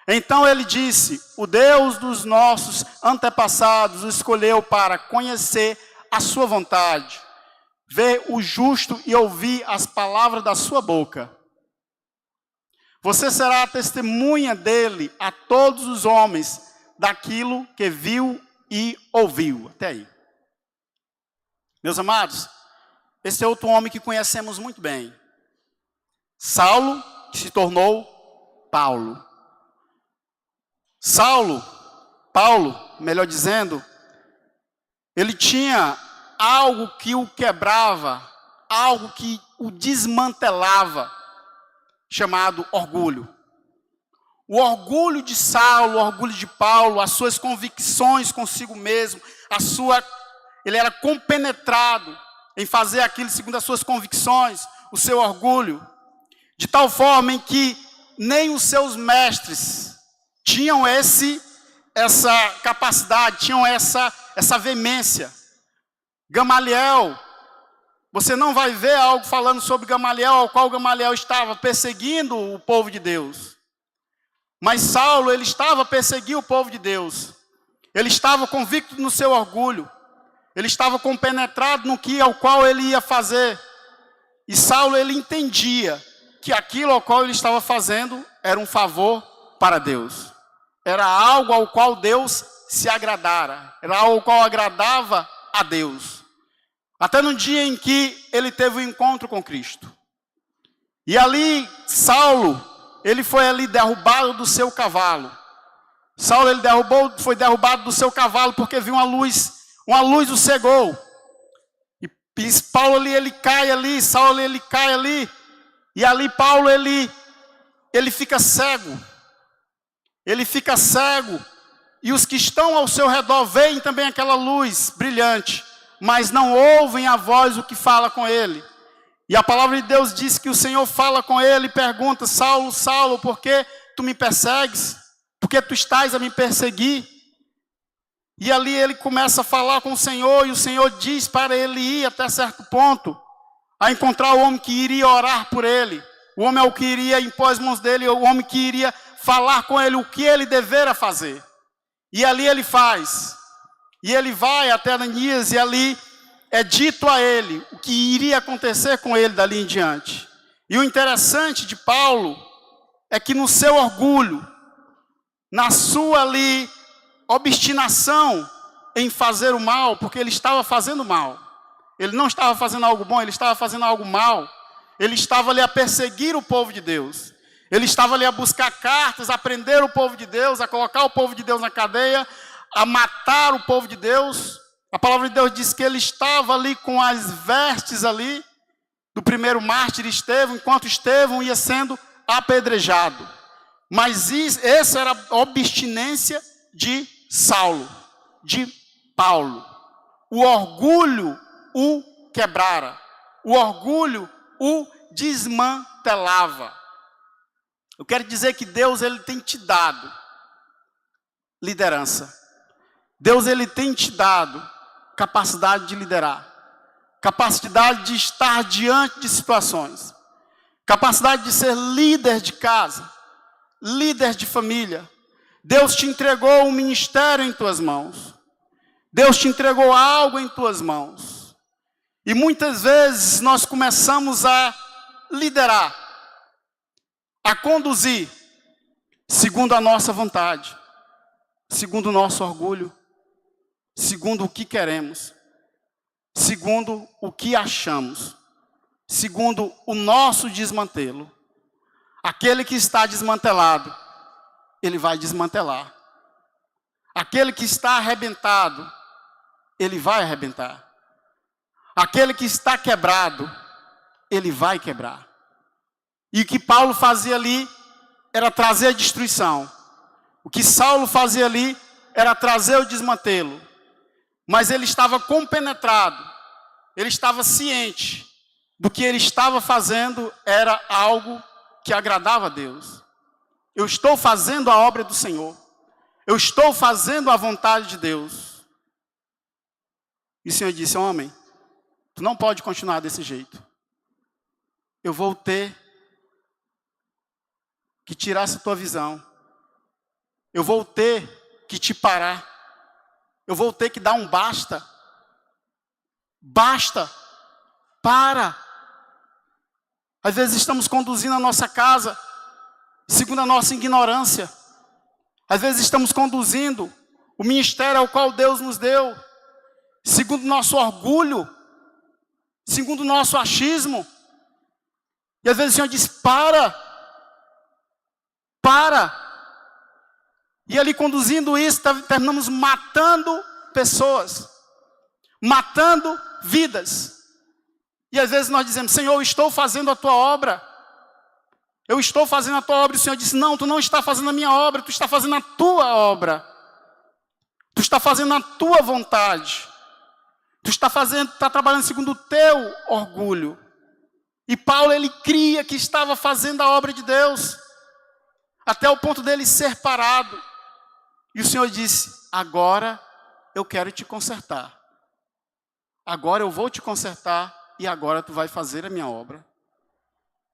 Então ele disse: o Deus dos nossos antepassados o escolheu para conhecer a sua vontade, ver o justo e ouvir as palavras da sua boca. Você será a testemunha dele a todos os homens daquilo que viu e ouviu. Até aí. Meus amados, esse é outro homem que conhecemos muito bem. Saulo, que se tornou Paulo. Paulo, melhor dizendo, ele tinha algo que o quebrava, algo que o desmantelava, chamado orgulho. O orgulho de Saulo, o orgulho de Paulo, as suas convicções consigo mesmo, ele era compenetrado em fazer aquilo segundo as suas convicções, o seu orgulho, de tal forma em que nem os seus mestres tinham essa capacidade, tinham essa veemência. Gamaliel, você não vai ver algo falando sobre Gamaliel, ao qual Gamaliel estava perseguindo o povo de Deus. Mas Saulo, ele estava perseguindo o povo de Deus. Ele estava convicto no seu orgulho. Ele estava compenetrado no que ao qual ele ia fazer. E Saulo, ele entendia que aquilo ao qual ele estava fazendo era um favor para Deus. Era algo ao qual Deus se agradara. Era algo ao qual agradava a Deus. Até no dia em que ele teve o encontro com Cristo. E ali, Saulo, ele foi ali derrubado do seu cavalo. Saulo, ele foi derrubado do seu cavalo porque viu uma luz o cegou. E Paulo ali, ele cai ali, Saulo ele cai ali. E ali Paulo, ele fica cego. Ele fica cego. E os que estão ao seu redor veem também aquela luz brilhante, mas não ouvem a voz, o que fala com ele. E a palavra de Deus diz que o Senhor fala com ele e pergunta: Saulo, Saulo, por que tu me persegues? Por que tu estás a me perseguir? E ali ele começa a falar com o Senhor, e o Senhor diz para ele ir até certo ponto, a encontrar o homem que iria orar por ele, o homem ao que iria impor as mãos dele, o homem que iria falar com ele o que ele devera fazer. E ali ele faz. E ele vai até Ananias, e ali é dito a ele o que iria acontecer com ele dali em diante. E o interessante de Paulo é que no seu orgulho, na sua ali obstinação em fazer o mal, porque ele estava fazendo mal. Ele não estava fazendo algo bom, ele estava fazendo algo mal. Ele estava ali a perseguir o povo de Deus. Ele estava ali a buscar cartas, a prender o povo de Deus, a colocar o povo de Deus na cadeia, a matar o povo de Deus. A palavra de Deus diz que ele estava ali com as vestes ali do primeiro mártir Estevão, enquanto Estevão ia sendo apedrejado. Mas essa era a obstinência de Saulo, de Paulo. O orgulho o quebrara. O orgulho o desmantelava. Eu quero dizer que Deus, ele tem te dado liderança. Deus, ele tem te dado capacidade de liderar. Capacidade de estar diante de situações. Capacidade de ser líder de casa. Líder de família. Deus te entregou um ministério em tuas mãos. Deus te entregou algo em tuas mãos. E muitas vezes nós começamos a liderar, a conduzir, segundo a nossa vontade, segundo o nosso orgulho, segundo o que queremos, segundo o que achamos, segundo o nosso desmantelo. Aquele que está desmantelado, ele vai desmantelar. Aquele que está arrebentado, ele vai arrebentar. Aquele que está quebrado, ele vai quebrar. E o que Paulo fazia ali era trazer a destruição. O que Saulo fazia ali era trazer o desmantelo. Mas ele estava compenetrado, ele estava ciente do que ele estava fazendo era algo que agradava a Deus. Eu estou fazendo a obra do Senhor. Eu estou fazendo a vontade de Deus. E o Senhor disse: homem, tu não pode continuar desse jeito. Eu vou ter que tirar essa tua visão. Eu vou ter que te parar. Eu vou ter que dar um basta. Basta. Para. Às vezes estamos conduzindo a nossa casa segundo a nossa ignorância. Às vezes estamos conduzindo o ministério ao qual Deus nos deu segundo o nosso orgulho, segundo o nosso achismo. E às vezes o Senhor diz: para. E ali conduzindo isso, terminamos matando pessoas, matando vidas. E às vezes nós dizemos: Senhor, eu estou fazendo a tua obra. Eu estou fazendo a tua obra. E o Senhor disse: não, tu não está fazendo a minha obra, tu está fazendo a tua obra. Tu está fazendo a tua vontade. Tu está trabalhando segundo o teu orgulho. E Paulo, ele cria que estava fazendo a obra de Deus, até o ponto dele ser parado. E o Senhor disse: agora eu quero te consertar. Agora eu vou te consertar e agora tu vai fazer a minha obra.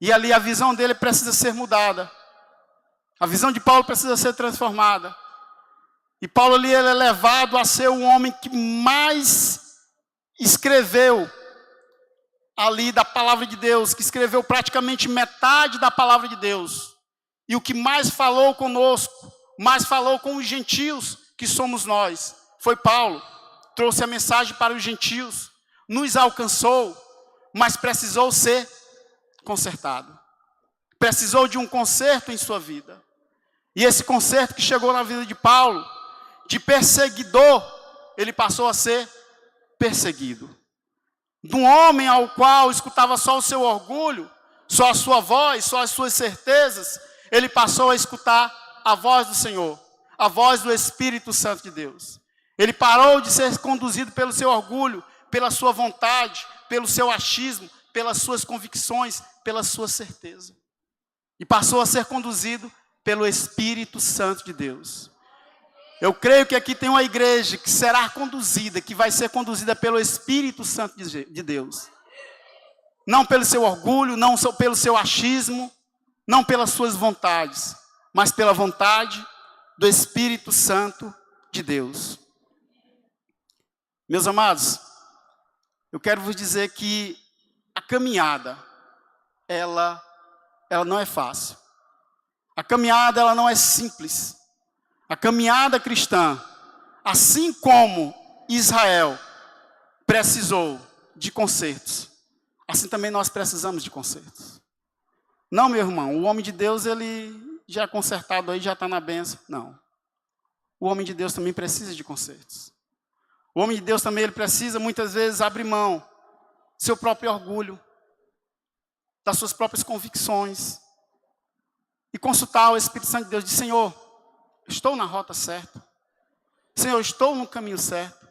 E ali a visão dele precisa ser mudada. A visão de Paulo precisa ser transformada. E Paulo ali, ele é levado a ser o homem que mais escreveu ali da palavra de Deus, que escreveu praticamente metade da palavra de Deus. E o que mais falou conosco, mais falou com os gentios, que somos nós, foi Paulo. Trouxe a mensagem para os gentios, nos alcançou, mas precisou ser consertado. Precisou de um conserto em sua vida. E esse conserto que chegou na vida de Paulo, de perseguidor, ele passou a ser perseguido. De um homem ao qual escutava só o seu orgulho, só a sua voz, só as suas certezas, ele passou a escutar a voz do Senhor, a voz do Espírito Santo de Deus. Ele parou de ser conduzido pelo seu orgulho, pela sua vontade, pelo seu achismo, pelas suas convicções, pela sua certeza. E passou a ser conduzido pelo Espírito Santo de Deus. Eu creio que aqui tem uma igreja que será conduzida, que vai ser conduzida pelo Espírito Santo de Deus. Não pelo seu orgulho, não pelo seu achismo, não pelas suas vontades, mas pela vontade do Espírito Santo de Deus. Meus amados, eu quero vos dizer que a caminhada, ela não é fácil. A caminhada, ela não é simples. A caminhada cristã, assim como Israel precisou de consertos, assim também nós precisamos de consertos. Não, meu irmão, o homem de Deus, ele já é consertado aí, já está na bênção. Não. O homem de Deus também precisa de consertos. O homem de Deus também, ele precisa muitas vezes abrir mão do seu próprio orgulho, das suas próprias convicções, e consultar o Espírito Santo de Deus, de Senhor, estou na rota certa. Senhor, estou no caminho certo.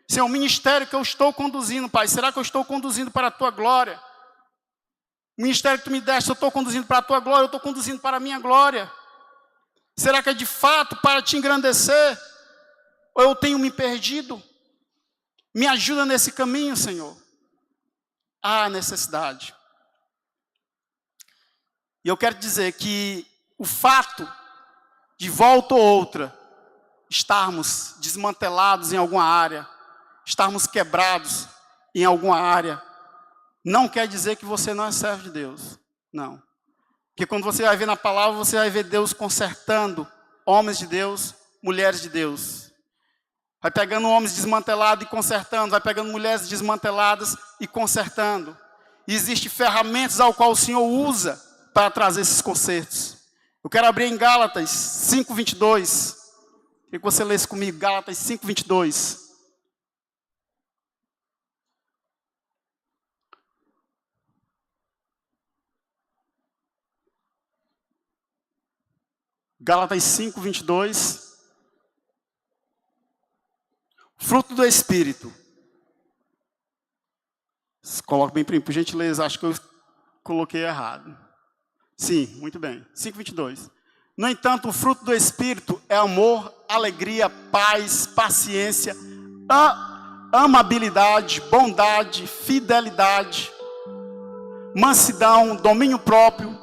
Senhor, o ministério que eu estou conduzindo, Pai, será que eu estou conduzindo para a Tua glória? O ministério que Tu me deste, eu estou conduzindo para a Tua glória, eu estou conduzindo para a minha glória? Será que é de fato para Te engrandecer? Ou eu tenho me perdido? Me ajuda nesse caminho, Senhor. Há necessidade. E eu quero dizer que o fato de volta ou outra estarmos desmantelados em alguma área, estarmos quebrados em alguma área, não quer dizer que você não é servo de Deus. Não. Porque quando você vai ver na palavra, você vai ver Deus consertando homens de Deus, mulheres de Deus. Vai pegando homens desmantelados e consertando, vai pegando mulheres desmanteladas e consertando. E existem ferramentas ao qual o Senhor usa para trazer esses consertos. Eu quero abrir em Gálatas 5:22. Queria que você lesse comigo, Gálatas 5:22. Gálatas 5:22. Fruto do Espírito. Coloca bem para mim, por gentileza, acho que eu coloquei errado. Sim, muito bem. 5:22. No entanto, o fruto do Espírito é amor, alegria, paz, paciência, amabilidade, bondade, fidelidade, mansidão, domínio próprio.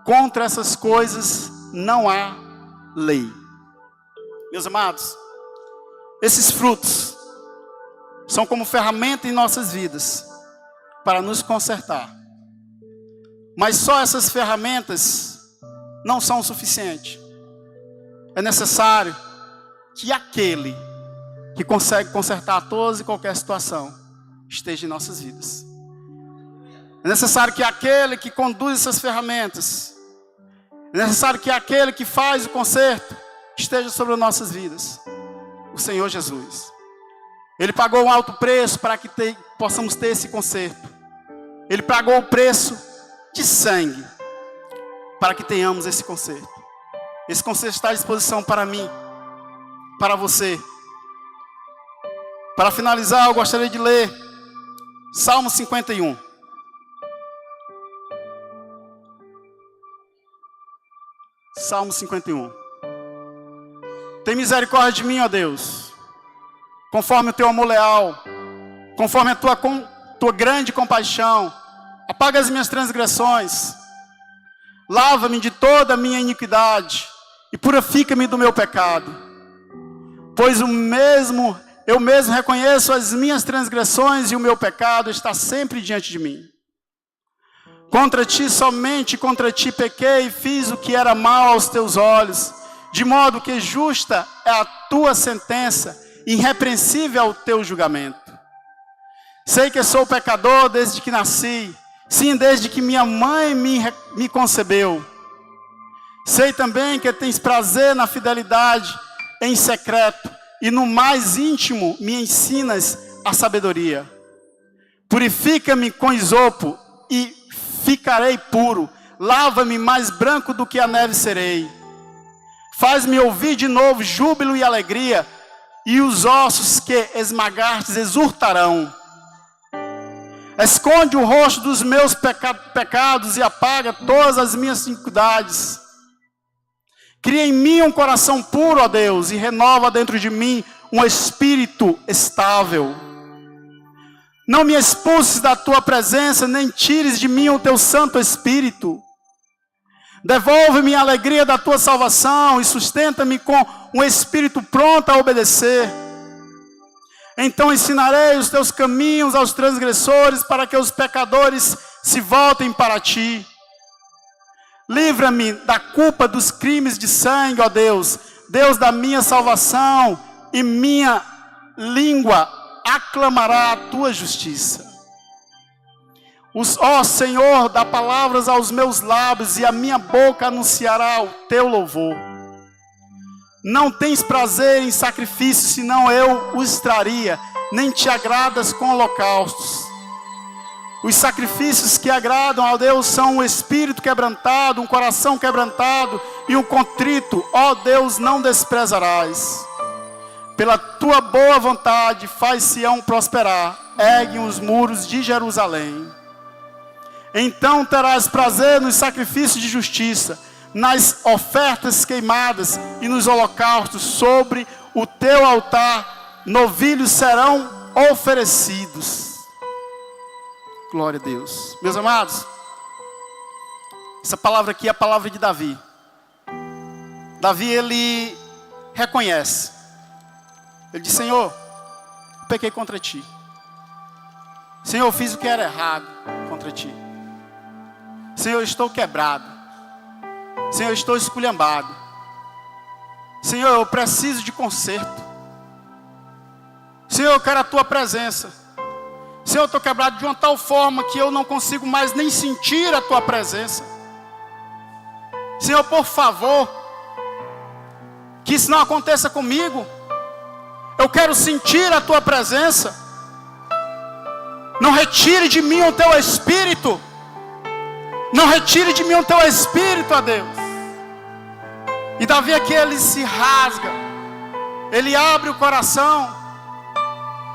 Contra essas coisas não há lei. Meus amados, esses frutos são como ferramenta em nossas vidas para nos consertar. Mas só essas ferramentas não são o suficiente. É necessário que aquele que consegue consertar todas e qualquer situação esteja em nossas vidas. É necessário que aquele que conduz essas ferramentas, é necessário que aquele que faz o conserto esteja sobre as nossas vidas. O Senhor Jesus. Ele pagou um alto preço para que possamos ter esse conserto. Ele pagou o preço de sangue para que tenhamos esse conserto. Esse conserto está à disposição para mim, para você. Para finalizar, eu gostaria de ler Salmo 51. Salmo 51. Tem misericórdia de mim, ó Deus, conforme o teu amor leal, conforme a tua grande compaixão. Apaga as minhas transgressões, lava-me de toda a minha iniquidade e purifica-me do meu pecado. Pois eu mesmo reconheço as minhas transgressões e o meu pecado está sempre diante de mim. Contra ti, somente contra ti pequei e fiz o que era mal aos teus olhos, de modo que justa é a tua sentença, irrepreensível é o teu julgamento. Sei que sou pecador desde que nasci, sim, desde que minha mãe me concebeu. Sei também que tens prazer na fidelidade em secreto, e no mais íntimo me ensinas a sabedoria. Purifica-me com isopo e ficarei puro, lava-me mais branco do que a neve serei. Faz-me ouvir de novo júbilo e alegria, e os ossos que esmagastes exultarão. Esconde o rosto dos meus pecados e apaga todas as minhas iniquidades. Cria em mim um coração puro, ó Deus, e renova dentro de mim um espírito estável. Não me expulses da tua presença, nem tires de mim o teu Santo Espírito. Devolve-me a alegria da tua salvação e sustenta-me com um espírito pronto a obedecer. Então ensinarei os teus caminhos aos transgressores, para que os pecadores se voltem para ti. Livra-me da culpa dos crimes de sangue, ó Deus, Deus da minha salvação, e minha língua aclamará a tua justiça. Ó Senhor, dá palavras aos meus lábios, e a minha boca anunciará o teu louvor. Não tens prazer em sacrifício, senão eu os traria, nem te agradas com holocaustos. Os sacrifícios que agradam a Deus são um espírito quebrantado, um coração quebrantado e um contrito. Ó Deus, não desprezarás. Pela tua boa vontade, faz Sião prosperar, ergue os muros de Jerusalém. Então terás prazer nos sacrifícios de justiça, nas ofertas queimadas e nos holocaustos. Sobre o teu altar novilhos serão oferecidos. Glória a Deus. Meus amados, essa palavra aqui é a palavra de Davi. Davi, ele reconhece. Ele diz: Senhor, eu pequei contra ti. Senhor, eu fiz o que era errado contra ti. Senhor, eu estou quebrado. Senhor, eu estou esculhambado. Senhor, eu preciso de conserto. Senhor, eu quero a tua presença. Senhor, eu estou quebrado de uma tal forma que eu não consigo mais nem sentir a tua presença. Senhor, por favor, que isso não aconteça comigo. Eu quero sentir a tua presença. Não retire de mim o teu espírito. Não retire de mim o teu espírito, ó Deus. E Davi aqui, ele se rasga. Ele abre o coração.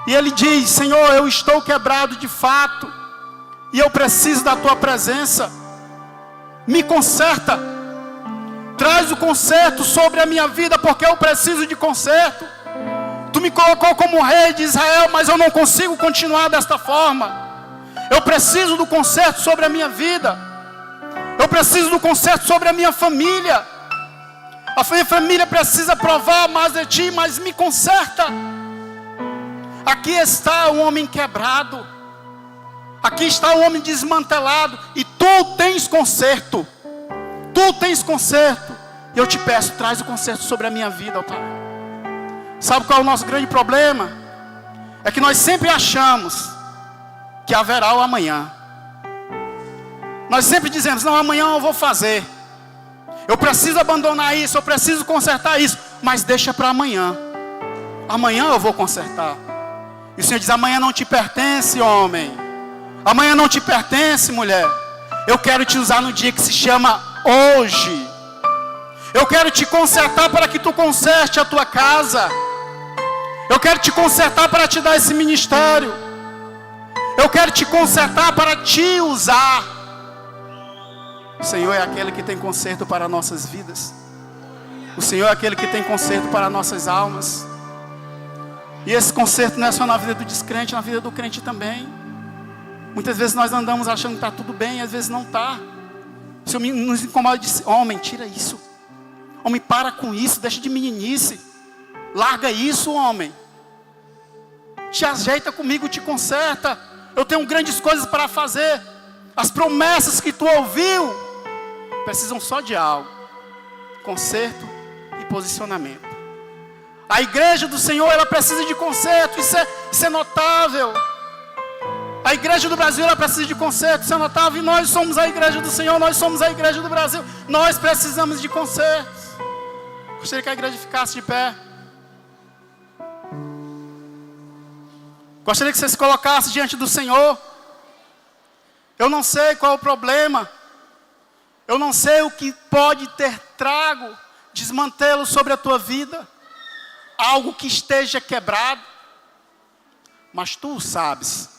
E ele diz: Senhor, eu estou quebrado de fato. E eu preciso da tua presença. Me conserta. Traz o conserto sobre a minha vida, porque eu preciso de conserto. Tu me colocou como rei de Israel, mas eu não consigo continuar desta forma. Eu preciso do conserto sobre a minha vida. Eu preciso do conserto sobre a minha família. A minha família precisa provar mais de ti, mas me conserta. Aqui está um homem quebrado. Aqui está um homem desmantelado. E tu tens conserto. Tu tens conserto. E eu te peço, traz o conserto sobre a minha vida, ó Pai. Sabe qual é o nosso grande problema? É que nós sempre achamos que haverá o amanhã. Nós sempre dizemos: não, amanhã eu vou fazer. Eu preciso abandonar isso, eu preciso consertar isso. Mas deixa para amanhã. Amanhã eu vou consertar. E o Senhor diz: amanhã não te pertence, homem. Amanhã não te pertence, mulher. Eu quero te usar no dia que se chama hoje. Eu quero te consertar para que tu conserte a tua casa. Eu quero te consertar para te dar esse ministério. Eu quero te consertar para te usar. O Senhor é aquele que tem conserto para nossas vidas. O Senhor é aquele que tem conserto para nossas almas. E esse conserto não é só na vida do descrente, na vida do crente também. Muitas vezes nós andamos achando que está tudo bem, e às vezes não está. O Senhor nos incomoda e diz: homem, tira isso. Homem, para com isso, deixa de meninice. Larga isso, homem. Te ajeita comigo, te conserta. Eu tenho grandes coisas para fazer. As promessas que tu ouviu precisam só de algo: conserto e posicionamento. A igreja do Senhor, ela precisa de conserto. Isso é notável. A igreja do Brasil, ela precisa de conserto. Isso é notável. E nós somos a igreja do Senhor. Nós somos a igreja do Brasil. Nós precisamos de conserto. Gostaria que a igreja ficasse de pé. Gostaria que você se colocasse diante do Senhor. Eu não sei qual é o problema. Eu não sei o que pode ter trago desmantelo sobre a tua vida. Algo que esteja quebrado. Mas tu sabes.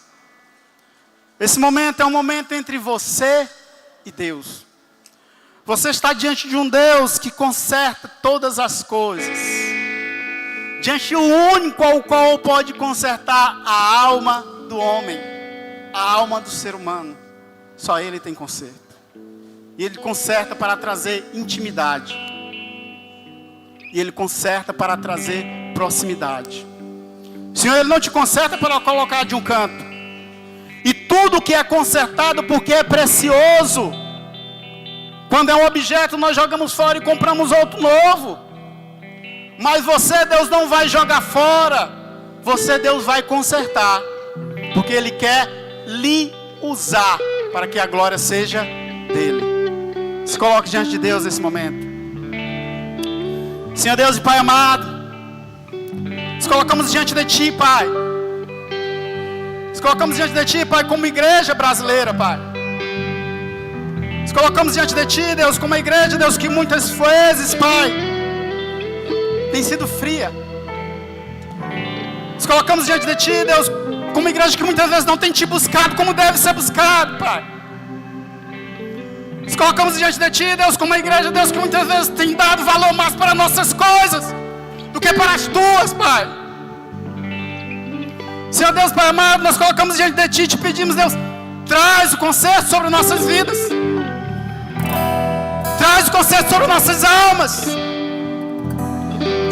Esse momento é um momento entre você e Deus. Você está diante de um Deus que conserta todas as coisas. Diante do único ao qual pode consertar a alma do homem. A alma do ser humano. Só Ele tem conserto. E Ele conserta para trazer intimidade. E Ele conserta para trazer proximidade. O Senhor, Ele não te conserta para colocar de um canto. E tudo que é consertado porque é precioso. Quando é um objeto, nós jogamos fora e compramos outro novo. Mas você, Deus, não vai jogar fora. Você, Deus, vai consertar. Porque Ele quer lhe usar para que a glória seja dele. Se coloque diante de Deus nesse momento. Senhor Deus e Pai amado, nos colocamos diante de Ti, Pai. Nos colocamos diante de Ti, Pai, como igreja brasileira, Pai. Nos colocamos diante de Ti, Deus, como uma igreja, Deus, que muitas vezes, Pai, tem sido fria. Nos colocamos diante de Ti, Deus, como uma igreja que muitas vezes não tem Te buscado como deve ser buscado, Pai. Nos colocamos diante de Ti, Deus, como uma igreja, Deus, que muitas vezes tem dado valor mais para nossas coisas do que para as Tuas, Pai. Senhor Deus, Pai amado, nós colocamos diante de Ti e Te pedimos, Deus, traz o conserto sobre nossas vidas. Traz o conserto sobre nossas almas.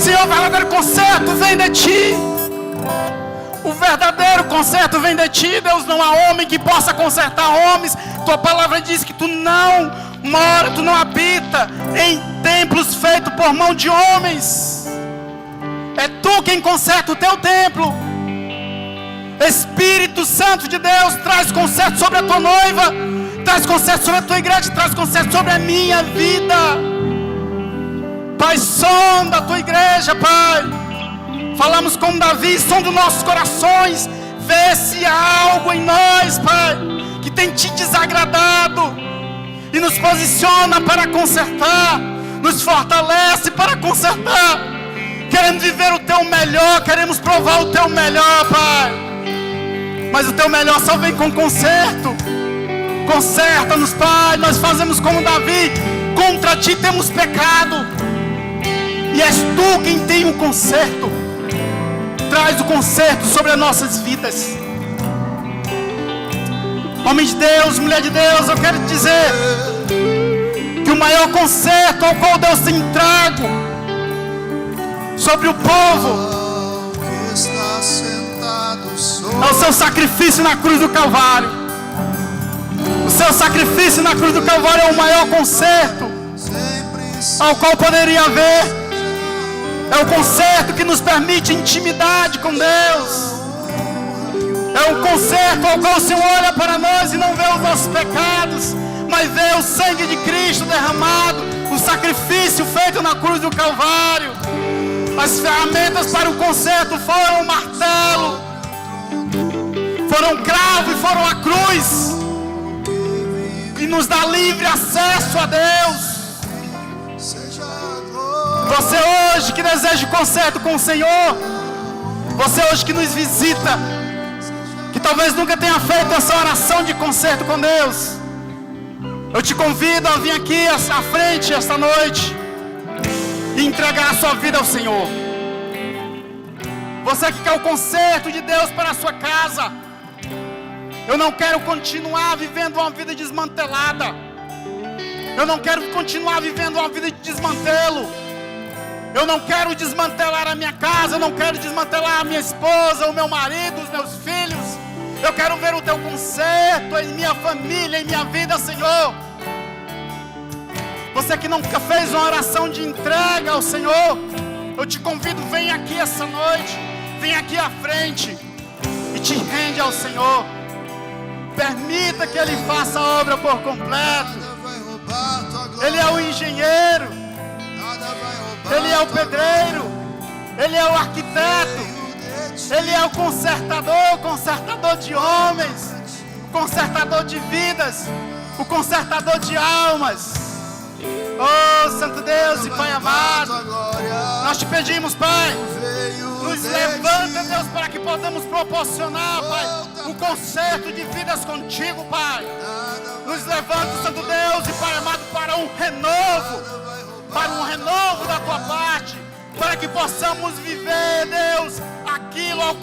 Senhor, verdadeiro conserto vem de Ti. O verdadeiro conserto vem de ti, Deus. Não há homem que possa consertar homens. Tua palavra diz que tu não mora, tu não habita em templos feitos por mão de homens. É tu quem conserta o teu templo. Espírito Santo de Deus, traz conserto sobre a tua noiva, traz conserto sobre a tua igreja, traz conserto sobre a minha vida. Pai, sonda a tua igreja, Pai. Falamos com Davi, sonda os nossos corações, vê se há algo em nós, Pai, que tem te desagradado, e nos posiciona para consertar, nos fortalece para consertar. Queremos viver o teu melhor, queremos provar o teu melhor, Pai. Mas o teu melhor só vem com conserto. Conserta-nos, Pai. Nós fazemos como Davi. Contra ti temos pecado, e és tu quem tem o conserto. Traz o conserto sobre as nossas vidas. Homem de Deus, mulher de Deus, eu quero te dizer que o maior conserto ao qual Deus tem trago sobre o povo é o seu sacrifício na cruz do Calvário. O seu sacrifício na cruz do Calvário é o maior conserto ao qual poderia haver. É o conserto que nos permite intimidade com Deus. É o conserto ao qual o Senhor olha para nós e não vê os nossos pecados, mas vê o sangue de Cristo derramado, o sacrifício feito na cruz do Calvário. As ferramentas para o conserto foram o martelo, foram o cravo e foram a cruz, e nos dá livre acesso a Deus. Você hoje que deseja o conserto com o Senhor, você hoje que nos visita, que talvez nunca tenha feito essa oração de conserto com Deus, eu te convido a vir aqui à frente esta noite e entregar a sua vida ao Senhor. Você que quer o conserto de Deus para a sua casa. Eu não quero continuar vivendo uma vida desmantelada. Eu não quero continuar vivendo uma vida de desmantelo. Eu não quero desmantelar a minha casa. Eu não quero desmantelar a minha esposa, o meu marido, os meus filhos. Eu quero ver o teu conserto em minha família, em minha vida, Senhor. Você que nunca fez uma oração de entrega ao Senhor, eu te convido, vem aqui essa noite, vem aqui à frente e te rende ao Senhor. Permita que Ele faça a obra por completo. Ele é o engenheiro, Ele é o pedreiro, Ele é o arquiteto, Ele é o consertador de homens, o consertador de vidas, o consertador de almas. Oh, Santo Deus e Pai amado, nós te pedimos, Pai, nos levanta, Deus, para que possamos proporcionar, Pai, o conserto de vidas contigo, Pai. Nos levanta, Santo Deus e Pai amado, para um renovo da tua parte, para que possamos viver, Deus, aquilo ao qual